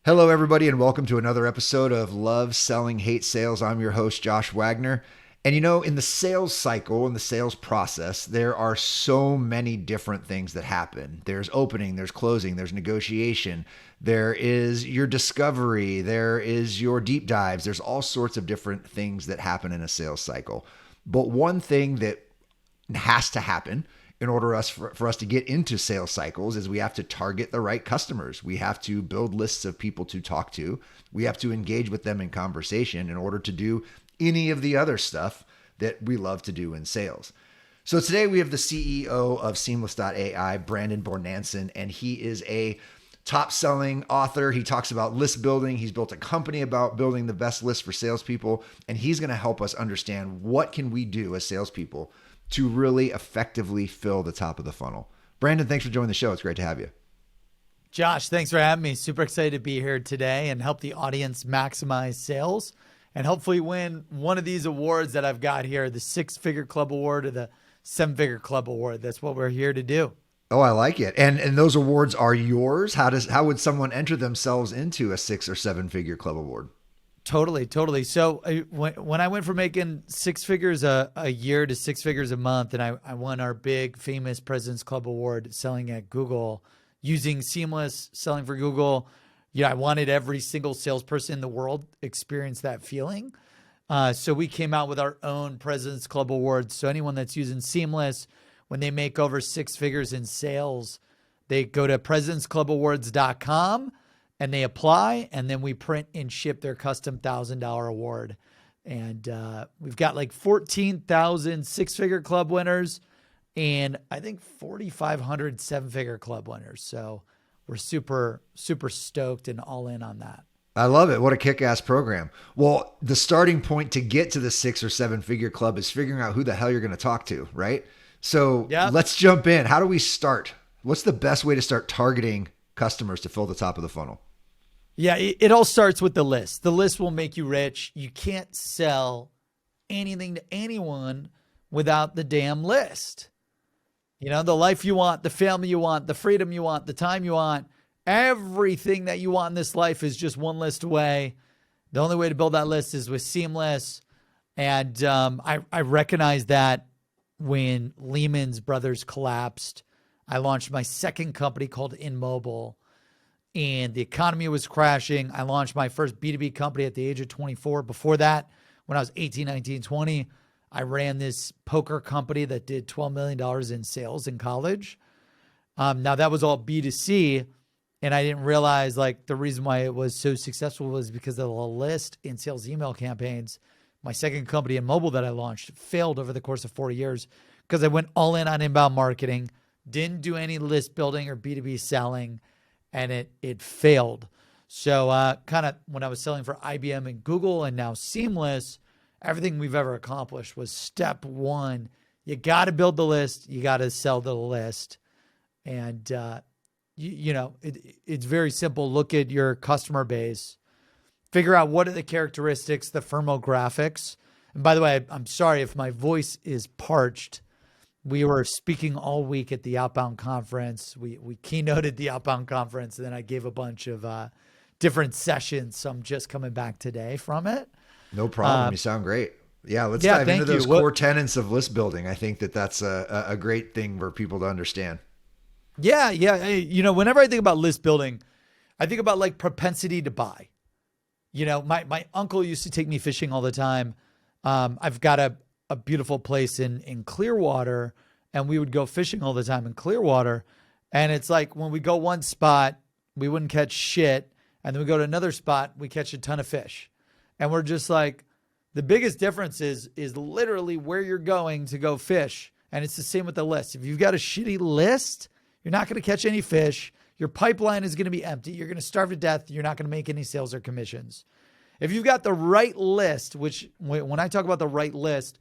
Hello, everybody, and welcome to another episode of Love, Selling, Hate Sales. I'm your host, Josh Wagner. And in the sales cycle, in the sales process, there are so many different things that happen. There's opening, there's closing, there's negotiation, there is your discovery, there is your deep dives. There's all sorts of different things that happen in a sales cycle. But one thing that has to happen in order for us to get into sales cycles is we have to target the right customers. We have to build lists of people to talk to. We have to engage with them in conversation in order to do any of the other stuff that we love to do in sales. So today we have the CEO of Seamless.ai, Brandon Bornancin, and he is a top-selling author. He talks about list building. He's built a company about building the best list for salespeople, and he's going to help us understand what can we do as salespeople to really effectively fill the top of the funnel. Brandon, thanks for joining the show. It's great to have you. Josh, thanks for having me. Super excited to be here today and help the audience maximize sales and hopefully win one of these awards that I've got here, the 6-Figure Club Award or the 7-Figure Club Award. That's what we're here to do. Oh, I like it. And those awards are yours. How would someone enter themselves into a 6 or 7-figure club award? Totally. So when I went from making 6 figures a year to 6 figures a month, and I won our big famous President's Club Award selling at Google, using Seamless, selling for Google, I wanted every single salesperson in the world experience that feeling. So we came out with our own President's Club Awards. So anyone that's using Seamless, when they make over 6 figures in sales, they go to presidentsclubawards.com and they apply, and then we print and ship their custom $1,000 award. And we've got like 14,000 6-figure club winners and I think 4,500 7-figure club winners. So we're super, super stoked and all in on that. I love it. What a kick-ass program. Well, the starting point to get to the 6 or 7-figure club is figuring out who the hell you're going to talk to, right? So Let's jump in. How do we start? What's the best way to start targeting customers to fill the top of the funnel? Yeah, it all starts with the list. The list will make you rich. You can't sell anything to anyone without the damn list. The life you want, the family you want, the freedom you want, the time you want, everything that you want in this life is just one list away. The only way to build that list is with Seamless. And I recognize that when Lehman Brothers collapsed, I launched my second company called InMobile. And the economy was crashing. I launched my first B2B company at the age of 24. Before that, when I was 18, 19, 20, I ran this poker company that did $12 million in sales in college. Now that was all B2C. And I didn't realize the reason why it was so successful was because of the list in sales email campaigns. My second company InMobile that I launched failed over the course of 4 years because I went all in on inbound marketing, didn't do any list building or B2B selling, and it failed. So kind of when I was selling for IBM and Google and now Seamless, everything we've ever accomplished was step one. You got to build the list. You got to sell the list. And, it's very simple. Look at your customer base. Figure out what are the characteristics, the firmographics. And by the way, I'm sorry if my voice is parched. We were speaking all week at the Outbound Conference. We keynoted the Outbound Conference, and then I gave a bunch of different sessions. So I'm just coming back today from it. No problem. You sound great. Yeah, let's dive into those core tenets of list building. I think that's a great thing for people to understand. Yeah. Whenever I think about list building, I think about propensity to buy. My uncle used to take me fishing all the time. I've got a beautiful place in Clearwater, and we would go fishing all the time in Clearwater. And it's like when we go one spot, we wouldn't catch shit. And then we go to another spot, we catch a ton of fish. And we're just like, the biggest difference is literally where you're going to go fish. And it's the same with the list. If you've got a shitty list, you're not going to catch any fish. Your pipeline is going to be empty. You're going to starve to death. You're not going to make any sales or commissions. If you've got the right list, which when I talk about the right list,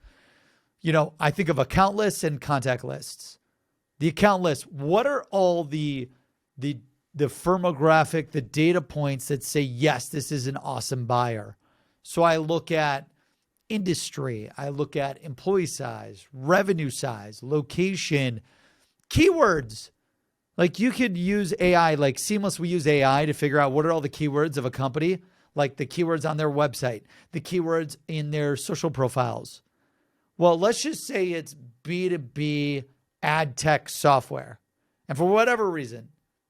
I think of account lists and contact lists. The account list, what are all the firmographic, the data points that say, yes, this is an awesome buyer? So I look at industry, I look at employee size, revenue size, location, keywords. Like you could use AI, like Seamless, we use AI to figure out what are all the keywords of a company, like the keywords on their website, the keywords in their social profiles. Well, let's just say it's B2B ad tech software. And for whatever reason,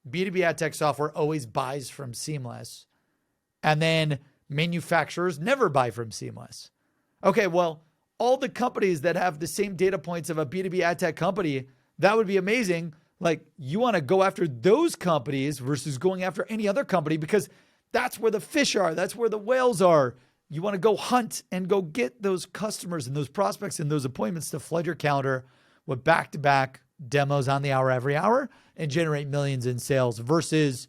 B2B ad tech software always buys from Seamless. And then manufacturers never buy from Seamless. Okay, well, all the companies that have the same data points of a B2B ad tech company, that would be amazing. Like you want to go after those companies versus going after any other company because that's where the fish are. That's where the whales are. You want to go hunt and go get those customers and those prospects and those appointments to flood your calendar with back-to-back demos on the hour every hour and generate millions in sales versus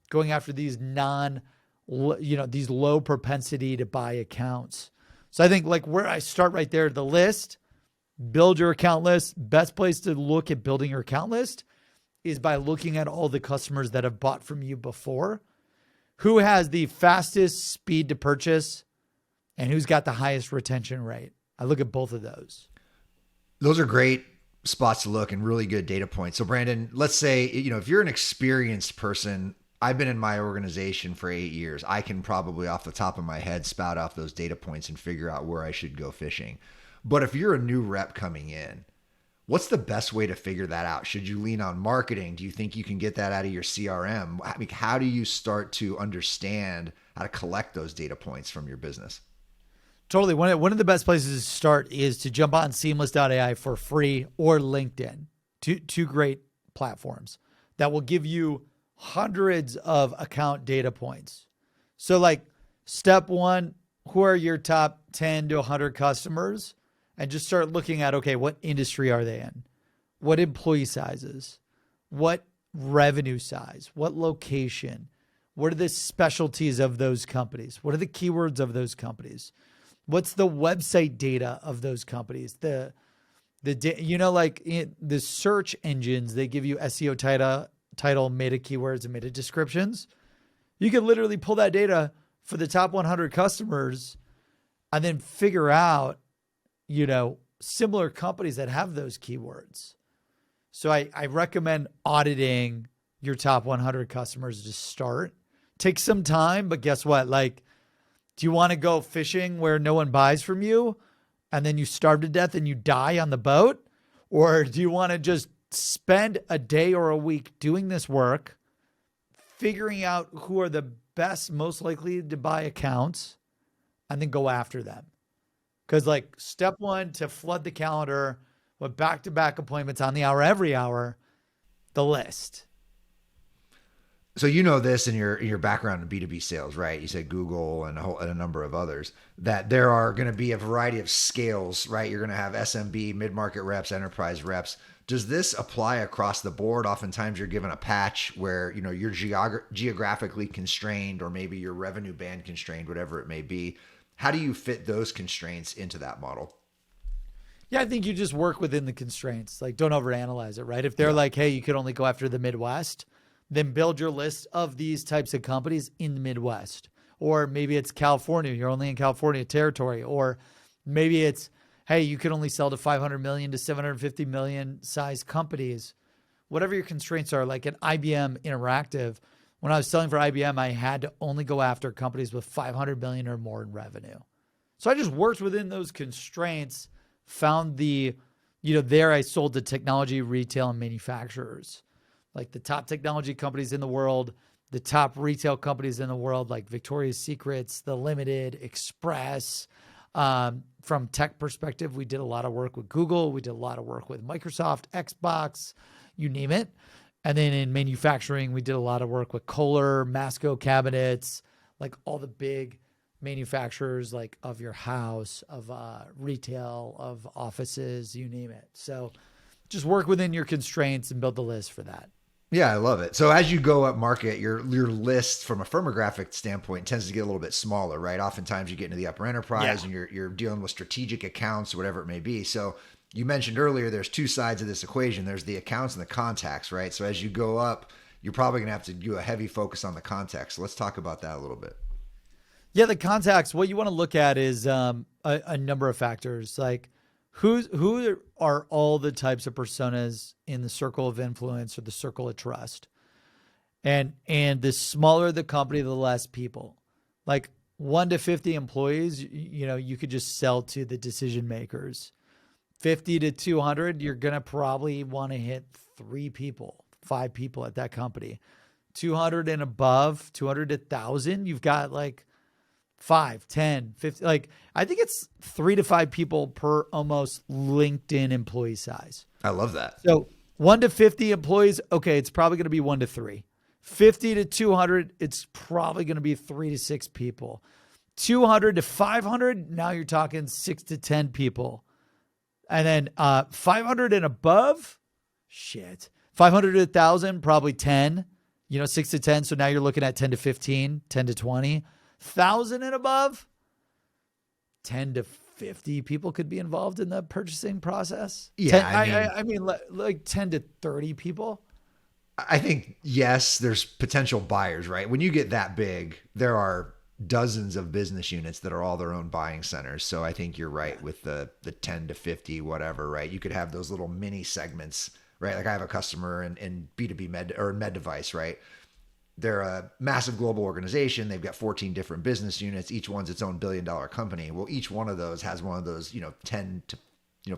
going after these these low propensity to buy accounts. So I think like where I start right there, the list, build your account list. Best place to look at building your account list is by looking at all the customers that have bought from you before, who has the fastest speed to purchase, and who's got the highest retention rate. I look at both of those. Those are great spots to look and really good data points. So Brandon, let's say, if you're an experienced person, I've been in my organization for 8 years. I can probably off the top of my head spout off those data points and figure out where I should go fishing. But if you're a new rep coming in, what's the best way to figure that out? Should you lean on marketing? Do you think you can get that out of your CRM? I mean, how do you start to understand how to collect those data points from your business? Totally. One of the best places to start is to jump on Seamless.ai for free or LinkedIn. Two great platforms that will give you hundreds of account data points. So like step one, who are your top 10 to 100 customers? And just start looking at, okay, what industry are they in? What employee sizes? What revenue size? What location? What are the specialties of those companies? What are the keywords of those companies? What's the website data of those companies? The search engines, they give you SEO title, meta keywords, and meta descriptions. You can literally pull that data for the top 100 customers and then figure out, similar companies that have those keywords. So I recommend auditing your top 100 customers to start. Take some time, but guess what? Like, do you want to go fishing where no one buys from you and then you starve to death and you die on the boat? Or do you want to just spend a day or a week doing this work, figuring out who are the best, most likely to buy accounts, and then go after them? Because like step one, to flood the calendar with back-to-back appointments on the hour, every hour, the list. So this in your background in B2B sales, right? You said Google and a number of others, that there are going to be a variety of scales, right? You're going to have SMB, mid-market reps, enterprise reps. Does this apply across the board? Oftentimes you're given a patch where, you're geographically constrained, or maybe your revenue band constrained, whatever it may be. How do you fit those constraints into that model? Yeah, I think you just work within the constraints. Like, don't overanalyze it, right? If they're like, hey, you could only go after the Midwest, then build your list of these types of companies in the Midwest. Or maybe it's California. You're only in California territory. Or maybe it's, hey, you can only sell to 500 million to 750 million size companies. Whatever your constraints are, like at IBM Interactive, when I was selling for IBM, I had to only go after companies with 500 million or more in revenue. So I just worked within those constraints, found there I sold to technology, retail, and manufacturers, like the top technology companies in the world, the top retail companies in the world, like Victoria's Secrets, The Limited, Express. From tech perspective, we did a lot of work with Google. We did a lot of work with Microsoft, Xbox, you name it. And then in manufacturing, we did a lot of work with Kohler, Masco Cabinets, like all the big manufacturers, like of your house, of retail, of offices, you name it. So just work within your constraints and build the list for that. Yeah, I love it. So as you go up market, your list from a firmographic standpoint tends to get a little bit smaller, right? Oftentimes you get into the upper enterprise and you're dealing with strategic accounts, whatever it may be. So you mentioned earlier, there's two sides of this equation. There's the accounts and the contacts, right? So as you go up, you're probably going to have to do a heavy focus on the contacts. So let's talk about that a little bit. Yeah, the contacts, what you want to look at is a number of factors, like Who are all the types of personas in the circle of influence or the circle of trust? And the smaller the company, the less people. Like 1 to 50 employees, you could just sell to the decision makers. 50 to 200, you're going to probably want to hit 3 people, 5 people at that company. 200 and above, 200 to 1,000, you've got like 5, 10, 50. Like, I think it's 3 to 5 people per almost LinkedIn employee size. I love that. So 1 to 50 employees, okay, it's probably going to be 1 to 3. 50 to 200, it's probably going to be 3 to 6 people. 200 to 500, now you're talking 6 to 10 people. And then 500 and above, 500 to 1,000, probably 10, 6 to 10. So now you're looking at 10 to 15, 10 to 20. 1,000 and above, 10 to 50 people could be involved in the purchasing process. Yeah, I mean, like 10 to 30 people. I think, yes, there's potential buyers, right? When you get that big, there are dozens of business units that are all their own buying centers. So I think you're right with the 10 to 50, whatever, right? You could have those little mini segments, right? Like I have a customer in B2B med device, right? They're a massive global organization. They've got 14 different business units. Each one's its own billion-dollar company. Well, each one of those has one of those, 10 to,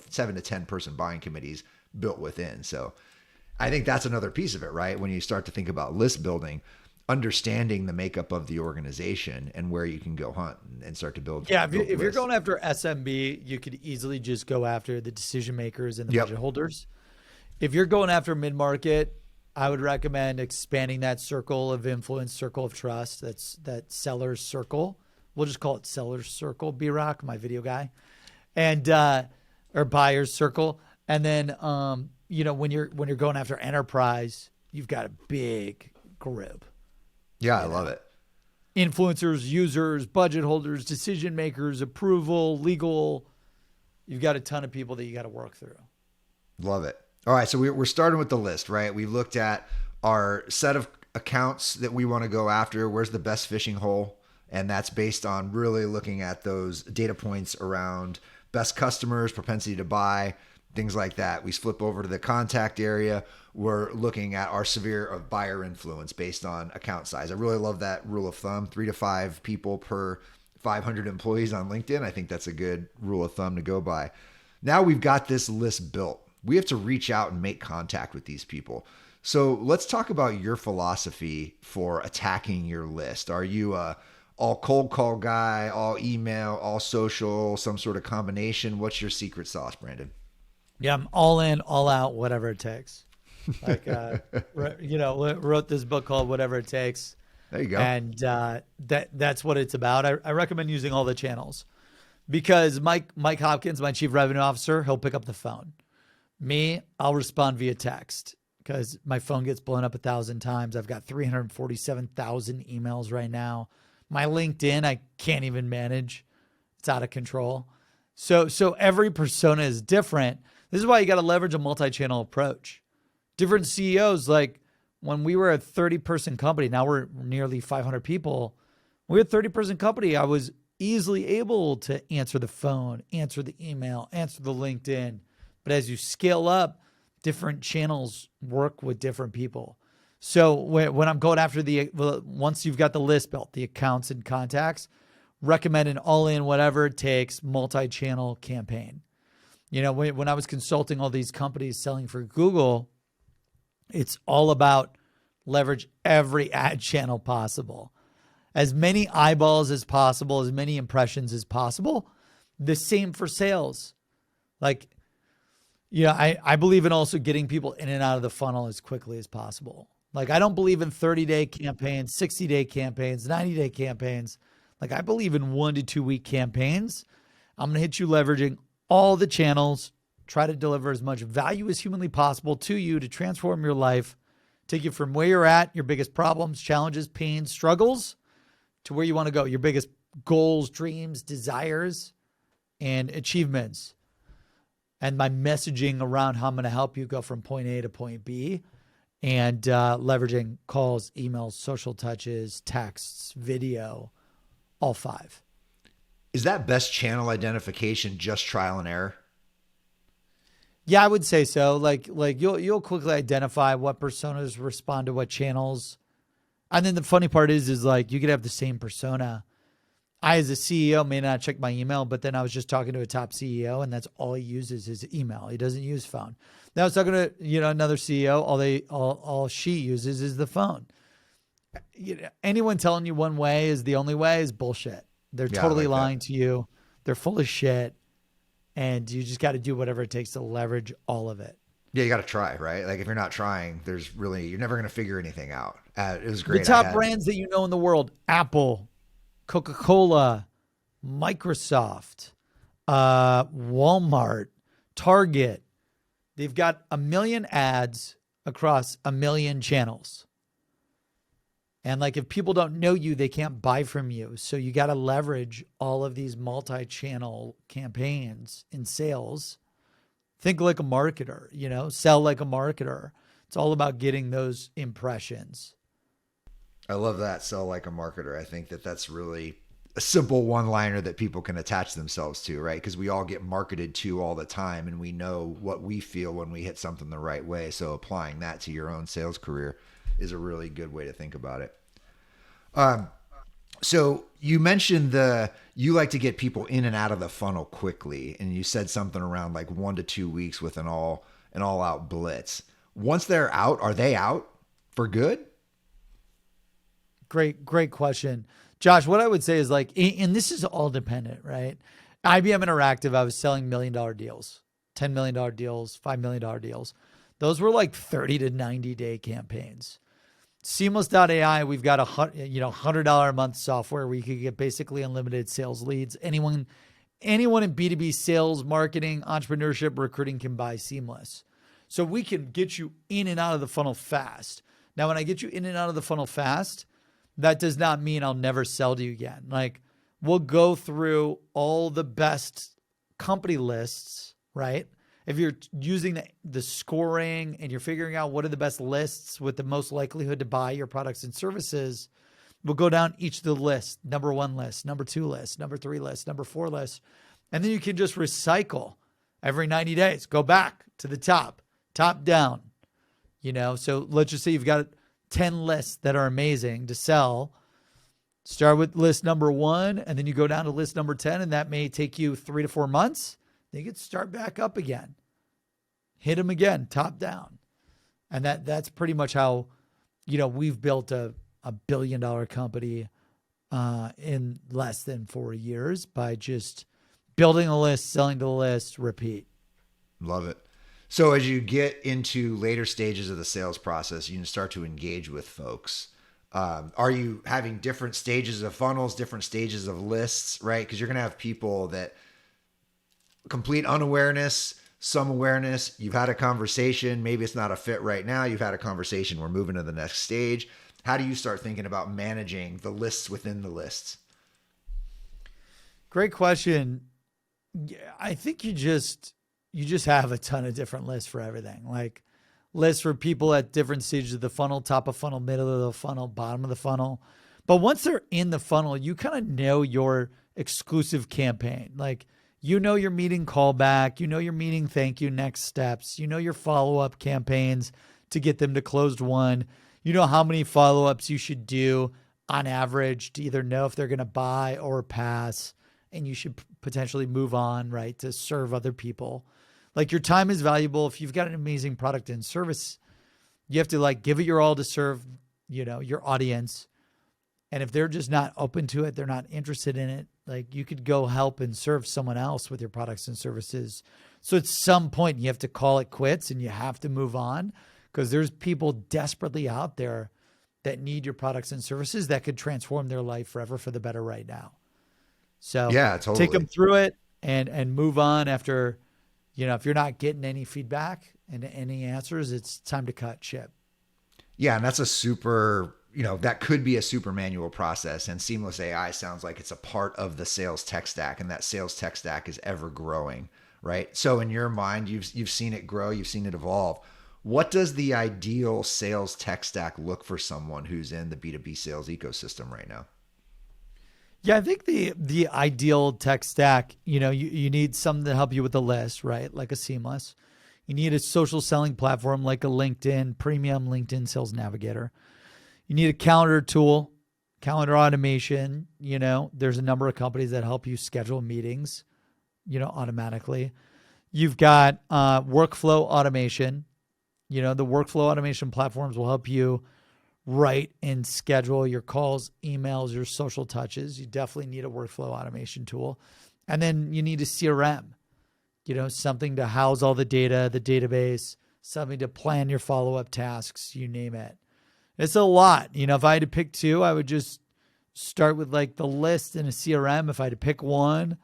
7 to 10 person buying committees built within. So I think that's another piece of it, right? When you start to think about list building, understanding the makeup of the organization and where you can go hunt and start to build. Yeah, if you're going after SMB, you could easily just go after the decision makers and the budget holders. If you're going after mid-market, I would recommend expanding that circle of influence, circle of trust. That's that seller's circle. We'll just call it seller's circle, B-Rock, my video guy, and or buyer's circle. And then when you're going after enterprise, you've got a big group. Yeah, I love it. Influencers, users, budget holders, decision makers, approval, legal. You've got a ton of people that you got to work through. Love it. All right, so we're starting with the list, right? We've looked at our set of accounts that we want to go after. Where's the best fishing hole? And that's based on really looking at those data points around best customers, propensity to buy, things like that. We flip over to the contact area. We're looking at our sphere of buyer influence based on account size. I really love that rule of thumb, 3 to 5 people per 500 employees on LinkedIn. I think that's a good rule of thumb to go by. Now we've got this list built. We have to reach out and make contact with these people. So let's talk about your philosophy for attacking your list. Are you all cold call guy, all email, all social, some sort of combination? What's your secret sauce, Brandon? Yeah, I'm all in, all out, whatever it takes. Like, wrote this book called Whatever It Takes. There you go. And that's what it's about. I recommend using all the channels because Mike Hopkins, my chief revenue officer, he'll pick up the phone. Me, I'll respond via text because my phone gets blown up 1,000 times. I've got 347,000 emails right now. My LinkedIn, I can't even manage. It's out of control. So every persona is different. This is why you got to leverage a multi-channel approach. Different CEOs, like when we were a 30-person company, now we're nearly 500 people. When we were a 30-person company, I was easily able to answer the phone, answer the email, answer the LinkedIn. But as you scale up, different channels work with different people. So when I'm going after once you've got the list built, the accounts and contacts, recommend an all-in, whatever it takes, multi-channel campaign. When I was consulting all these companies selling for Google, it's all about leverage every ad channel possible. As many eyeballs as possible, as many impressions as possible. The same for sales. Like, I believe in also getting people in and out of the funnel as quickly as possible. Like, I don't believe in 30-day campaigns, 60-day campaigns, 90-day campaigns. Like, I believe in 1 to 2 week campaigns. I'm going to hit you leveraging all the channels, try to deliver as much value as humanly possible to you to transform your life, take you from where you're at, your biggest problems, challenges, pains, struggles, to where you want to go, your biggest goals, dreams, desires, and achievements. And my messaging around how I'm going to help you go from point A to point B, and leveraging calls, emails, social touches, texts, video, all 5. Is that best channel identification just trial and error? Yeah, I would say so. Like you'll quickly identify what personas respond to what channels. And then the funny part is like you could have the same persona. I, as a CEO, may not check my email, but then I was just talking to a top CEO, and that's all he uses is email. He doesn't use phone. Now I was talking to another CEO. All she uses is the phone. Anyone telling you one way is the only way is bullshit. They're Yeah, I totally like that. lying to you. They're full of shit, and you just got to do whatever it takes to leverage all of it. Yeah, you got to try, right? Like if you're not trying, you're never going to figure anything out. It was The great. I top had brands that you know in the world: Apple, Coca-Cola, Microsoft, Walmart, Target. They've got 1 million ads across 1 million channels. And like if people don't know you, they can't buy from you. So you got to leverage all of these multi-channel campaigns in sales. Think like a marketer, sell like a marketer. It's all about getting those impressions. I love that. Sell like a marketer. I think that that's really a simple one liner that people can attach themselves to, right? Because we all get marketed to all the time and we know what we feel when we hit something the right way. So applying that to your own sales career is a really good way to think about it. So you mentioned you like to get people in and out of the funnel quickly, and you said something around like 1 to 2 weeks with an all out blitz. Once they're out, are they out for good? Great question. Josh, what I would say is like, and this is all dependent, right? IBM Interactive, I was selling $1 million deals, $10 million deals, $5 million deals. Those were like 30 to 90-day campaigns. Seamless.ai, we've got $100 a month software where you could get basically unlimited sales leads. Anyone in B2B sales, marketing, entrepreneurship, recruiting can buy Seamless. So we can get you in and out of the funnel fast. Now, when I get you in and out of the funnel fast, that does not mean I'll never sell to you again. Like we'll go through all the best company lists, right? If you're using the scoring and you're figuring out what are the best lists with the most likelihood to buy your products and services, we'll go down each of the lists, number 1 list, number 2 list, number 3 list, number 4 list. And then you can just recycle every 90 days, go back to the top down, So let's just say you've got 10 lists that are amazing to sell. Start with list number 1, and then you go down to list number 10, and that may take you 3 to 4 months. They could start back up again. Hit them again, top down. And that's pretty much how, we've built a $1 billion company in less than 4 years by just building a list, selling to the list, repeat. Love it. So as you get into later stages of the sales process, you can start to engage with folks. Are you having different stages of funnels, different stages of lists, right? Because you're going to have people that complete unawareness, some awareness. You've had a conversation. Maybe it's not a fit right now. You've had a conversation. We're moving to the next stage. How do you start thinking about managing the lists within the lists? Great question. I think you just have a ton of different lists for everything. Like lists for people at different stages of the funnel, top of funnel, middle of the funnel, bottom of the funnel. But once they're in the funnel, you kind of know your exclusive campaign. Like, your meeting callback, your meeting thank you next steps, your follow-up campaigns to get them to closed one. You know how many follow-ups you should do on average to either know if they're going to buy or pass. And you should potentially move on, right, to serve other people. Like your time is valuable. If you've got an amazing product and service, you have to like give it your all to serve, your audience. And if they're just not open to it, they're not interested in it, like you could go help and serve someone else with your products and services. So at some point you have to call it quits and you have to move on because there's people desperately out there that need your products and services that could transform their life forever for the better right now. So Yeah, take them totally. through it and move on after, if you're not getting any feedback and any answers, it's time to cut ship. Yeah, and that's a super, that could be a super manual process. And Seamless AI sounds like it's a part of the sales tech stack, and that sales tech stack is ever growing, right? So in your mind, you've seen it grow, you've seen it evolve. What does the ideal sales tech stack look for someone who's in the B2B sales ecosystem right now? Yeah, I think the ideal tech stack, you need something to help you with the list, right? Like a Seamless. You need a social selling platform like a LinkedIn, premium LinkedIn Sales Navigator. You need a calendar tool, calendar automation. There's a number of companies that help you schedule meetings, automatically. You've got workflow automation. The workflow automation platforms will help you write and schedule your calls, emails, your social touches. You definitely need a workflow automation tool. And then you need a CRM, something to house all the data, the database, something to plan your follow-up tasks, you name it. It's a lot. If I had to pick two, I would just start with like the list and a CRM. If I had to pick one,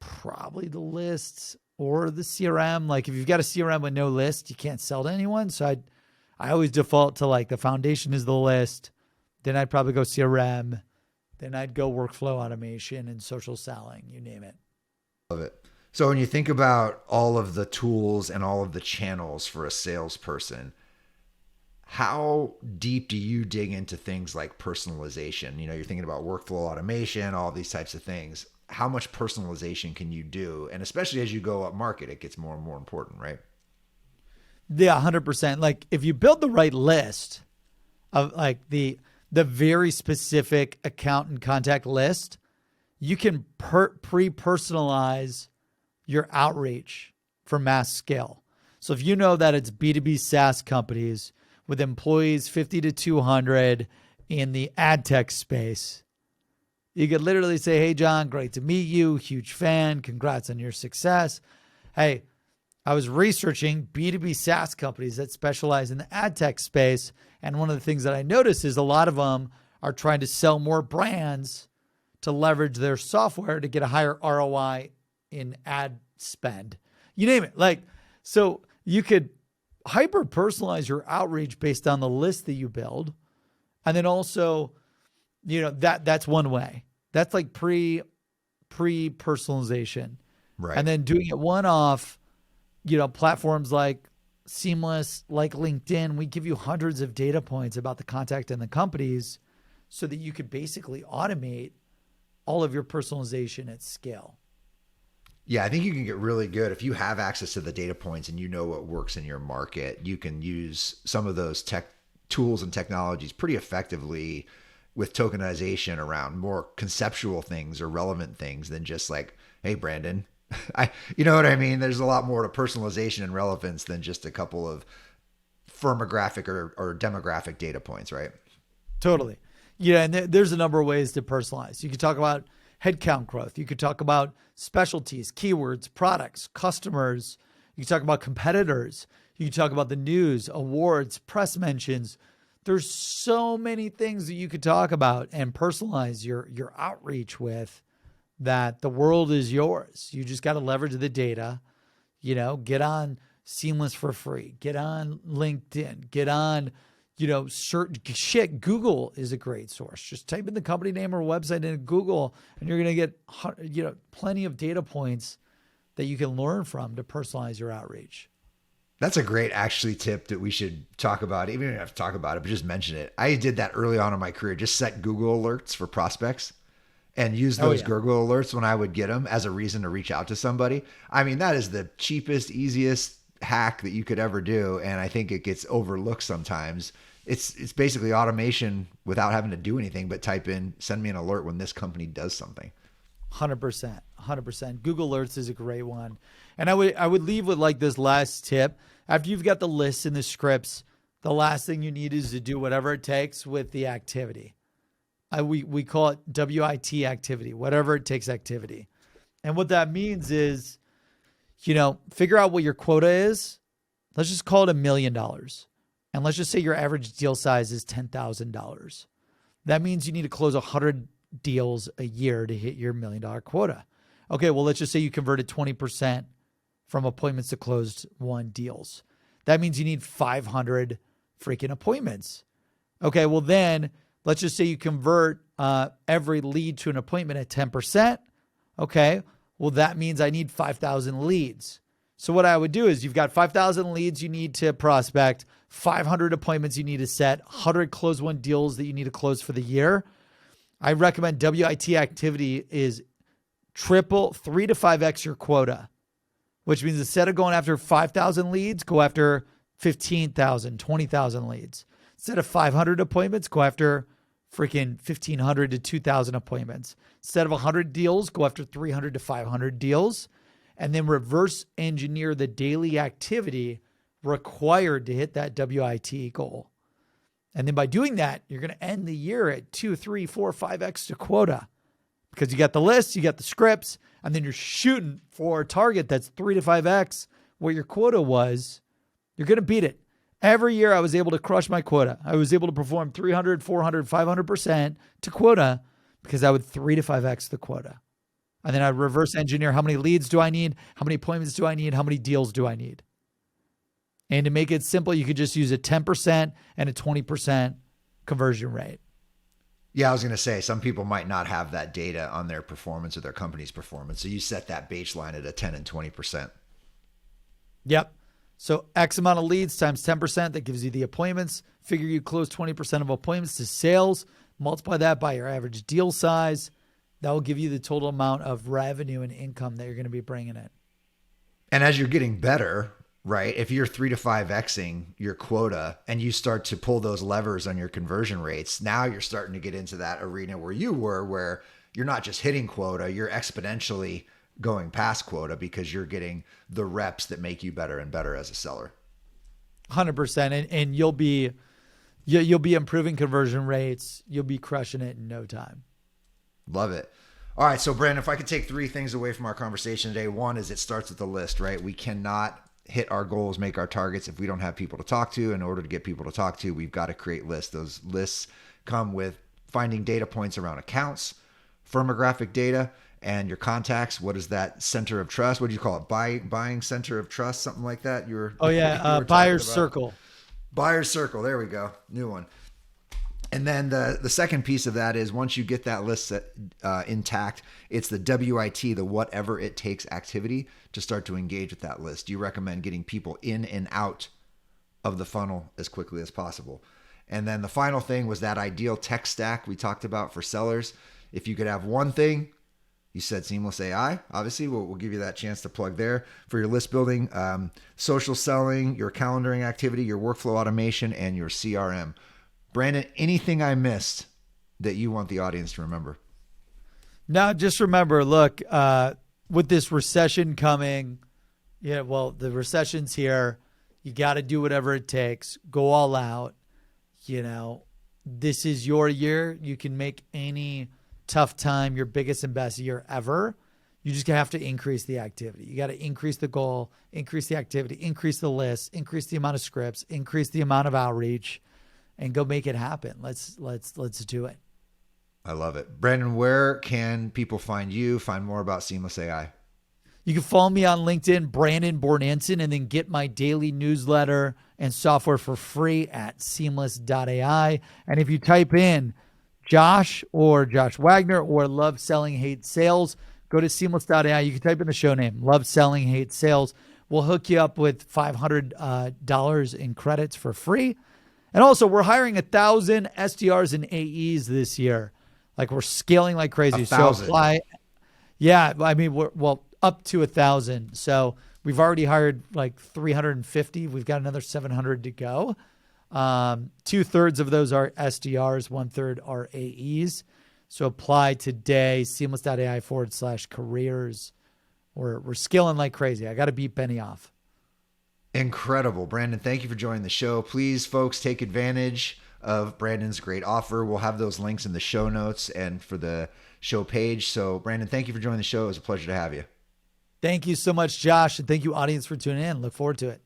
probably the list or the CRM. Like if you've got a CRM with no list, you can't sell to anyone. So I always default to like the foundation is the list. Then I'd probably go CRM. Then I'd go workflow automation and social selling, you name it. Love it. So when you think about all of the tools and all of the channels for a salesperson, how deep do you dig into things like personalization? You're thinking about workflow automation, all these types of things. How much personalization can you do? And especially as you go up market, it gets more and more important, right? Yeah, 100%. Like if you build the right list of like the very specific account and contact list, you can pre-personalize your outreach for mass scale. So if you know that it's B2B SaaS companies with employees 50 to 200 in the ad tech space, you could literally say, hey, John, great to meet you. Huge fan. Congrats on your success. Hey, I was researching B2B SaaS companies that specialize in the ad tech space. And one of the things that I noticed is a lot of them are trying to sell more brands to leverage their software to get a higher ROI in ad spend. You name it. So you could hyper personalize your outreach based on the list that you build. And then also, that's one way. That's like pre-personalization. Right. And then doing it one-off, platforms like Seamless, like LinkedIn, we give you hundreds of data points about the contact and the companies so that you could basically automate all of your personalization at scale. Yeah, I think you can get really good if you have access to the data points and you know what works in your market. You can use some of those tech tools and technologies pretty effectively with tokenization around more conceptual things or relevant things than just like, hey, Brandon, you know what I mean? There's a lot more to personalization and relevance than just a couple of firmographic or demographic data points, right? Totally. Yeah, and there's a number of ways to personalize. You could talk about headcount growth. You could talk about specialties, keywords, products, customers. You could talk about competitors. You could talk about the news, awards, press mentions. There's so many things that you could talk about and personalize your outreach with, that the world is yours. You just got to leverage the data, get on Seamless for free, get on LinkedIn, get on, search shit. Google is a great source. Just type in the company name or website into Google and you're going to get, plenty of data points that you can learn from to personalize your outreach. That's a great actually tip that we should talk about. Even if you don't have to talk about it, but just mention it. I did that early on in my career. Just set Google alerts for prospects and use those Google alerts when I would get them as a reason to reach out to somebody. I mean, that is the cheapest, easiest hack that you could ever do. And I think it gets overlooked sometimes. It's basically automation without having to do anything but type in, send me an alert when this company does something. 100%. Google Alerts is a great one. And I would leave with like this last tip. After you've got the lists and the scripts, the last thing you need is to do whatever it takes with the activity. We call it WIT activity, whatever it takes activity. And what that means is, figure out what your quota is. Let's just call it $1 million. And let's just say your average deal size is $10,000. That means you need to close 100 deals a year to hit your $1 million quota. Okay, well, let's just say you converted 20% from appointments to closed won deals. That means you need 500 freaking appointments. Okay, well then let's just say you convert every lead to an appointment at 10%. Okay, well that means I need 5,000 leads. So what I would do is you've got 5,000 leads you need to prospect, 500 appointments you need to set, 100 close won deals that you need to close for the year. I recommend WIT activity is 3 to 5x your quota. which means instead of going after 5,000 leads, go after 15,000, 20,000 leads. Instead of 500 appointments, go after freaking 1,500 to 2,000 appointments. Instead of 100 deals, go after 300 to 500 deals. And then reverse engineer the daily activity required to hit that WIT goal. And then by doing that, you're going to end the year at 2, 3, 4, 5x to quota, because you got the list, you got the scripts, and then you're shooting for a target that's 3 to 5x what your quota was. You're going to beat it. Every year I was able to crush my quota. I was able to perform 300, 400, 500% to quota because I would 3 to 5x the quota. And then I'd reverse engineer, how many leads do I need? How many appointments do I need? How many deals do I need? And to make it simple, you could just use a 10% and a 20% conversion rate. Yeah, I was going to say, some people might not have that data on their performance or their company's performance. So you set that baseline at a 10 and 20%. Yep. So X amount of leads times 10%, that gives you the appointments. Figure you close 20% of appointments to sales. Multiply that by your average deal size. That will give you the total amount of revenue and income that you're going to be bringing in. And as you're getting better, right, if you're 3 to 5xing your quota and you start to pull those levers on your conversion rates, now you're starting to get into that arena where you were, where you're not just hitting quota, you're exponentially going past quota because you're getting the reps that make you better and better as a seller. 100%. And you'll be improving conversion rates. You'll be crushing it in no time. Love it. All right. So Brandon, if I could take 3 things away from our conversation today, one is it starts with the list, right? We cannot hit our goals, make our targets if we don't have people to talk to. In order to get people to talk to, we've got to create lists. Those lists come with finding data points around accounts, firmographic data, and your contacts. What is that center of trust? What do you call it? Buying center of trust, something like that. Buyer's circle. Buyer's circle. There we go. New one. And then the second piece of that is, once you get that list intact, it's the WIT, the whatever it takes activity to start to engage with that list. You recommend getting people in and out of the funnel as quickly as possible. And then the final thing was that ideal tech stack we talked about for sellers. If you could have one thing, you said Seamless AI. Obviously, we'll give you that chance to plug there for your list building, social selling, your calendaring activity, your workflow automation, and your CRM. Brandon, anything I missed that you want the audience to remember? No, just remember, look, with this recession coming, the recession's here. You got to do whatever it takes. Go all out. This is your year. You can make any tough time your biggest and best year ever. You just have to increase the activity. You got to increase the goal, increase the activity, increase the list, increase the amount of scripts, increase the amount of outreach, and go make it happen. Let's do it. I love it. Brandon, where can people find you, find more about Seamless AI? You can follow me on LinkedIn, Brandon Bornancin, and then get my daily newsletter and software for free at seamless.ai. And if you type in Josh or Josh Wagner or Love Selling Hate Sales, go to seamless.ai. You can type in the show name, Love Selling Hate Sales. We'll hook you up with $500 in credits for free. And also, we're hiring 1,000 SDRs and AEs this year. Like, we're scaling like crazy. 1,000. So apply. Yeah, I mean, we're up to 1,000. So we've already hired like 350. We've got another 700 to go. 2/3 of those are SDRs. 1/3 are AEs. So apply today, seamless.ai/careers. We're scaling like crazy. I got to beat Benny off. Incredible. Brandon, thank you for joining the show. Please, folks, take advantage of Brandon's great offer. We'll have those links in the show notes and for the show page. So, Brandon, thank you for joining the show. It was a pleasure to have you. Thank you so much, Josh. And thank you, audience, for tuning in. Look forward to it.